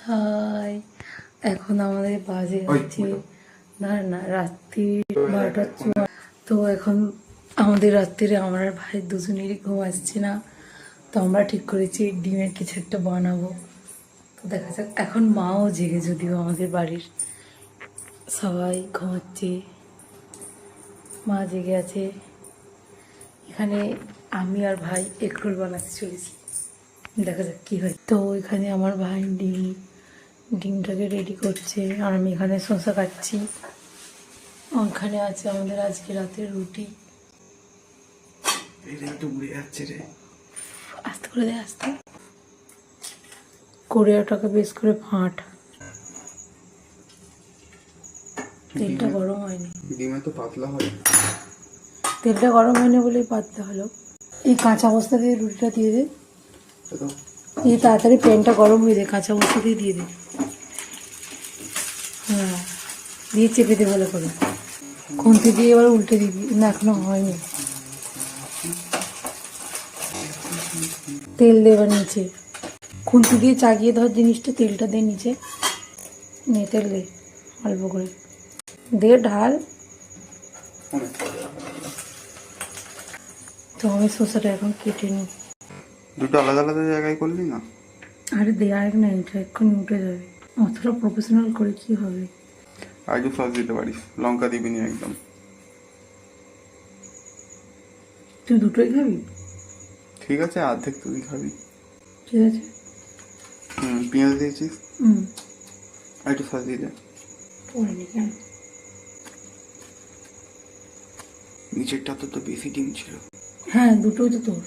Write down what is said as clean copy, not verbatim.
High, এখন আমাদের বাজে হচ্ছে না রাত্রি 12টা। তো এখন আমাদের রাত্রিরে আমার আর ভাই দুজনেরই ঘুম আসছে না। তো আমরা ঠিক করেছি ডিমের কিছু একটা বানাবো। তো দেখা যাক। এখন মাও জেগে, যদিও আমাদের বাড়ির সবাই ঘুমাচ্ছে, মা জেগে আছে। এখানে আমি আর ভাই এগরোল বানাতে চলেছি, দেখা যাক কি হয়। তো এখানে আমার ভাই ডিমটাকে রেডি করছে, আর আমি এখানে শসা কাটছি। ওখানে আছে আমাদের আজকে রাতের রুটি। আস্তে করে দে, আস্তে করে ওটাকে বেশ করে ফাট। তেলটা গরম হয়নি, ডিমে তো পাতলা হয়। তেলটা গরম হয়নি বলেই পাতলা হলো। এই কাঁচা অবস্থা দিয়ে রুটিটা দিয়ে দে, এই তাড়াতাড়ি প্যানটা গরম হয়ে যায়, কাঁচা অবস্থা দিয়ে দে। হ্যাঁ, দিয়ে চেপে দে ভালো করে, খুন্তি দিয়ে এবার উল্টে দিবি। না, এখনো হয়নি। তেল দে এবার নিচে, খুন্তি দিয়ে চাগিয়ে ধর জিনিসটা, তেলটা দে নিচে, নে তেল দে অল্প করে দে, ঢাল। তো আমি শসাটা এখন কেটে নিই। দুটো আলাদা আলাদা জায়গায় করলি না? আরে দে, আরেক না, এটা এক্ষুনি উঠে যাবে। অতটা প্রফেশনাল করে কি হবে? আর একটু সস দিতে পারিস, লঙ্কা দিবি না একদম। তুই দুটোই খাবি? ঠিক আছে, অর্ধেক তুই খাবি। ঠিক আছে। পেঁয়াজ দিয়েছিস, হুম, আর একটু সস দিয়ে দে। পরে নি কেন? নিচেরটা তো বেশি ডিম ছিল। হ্যাঁ, দুটোই তো তোর।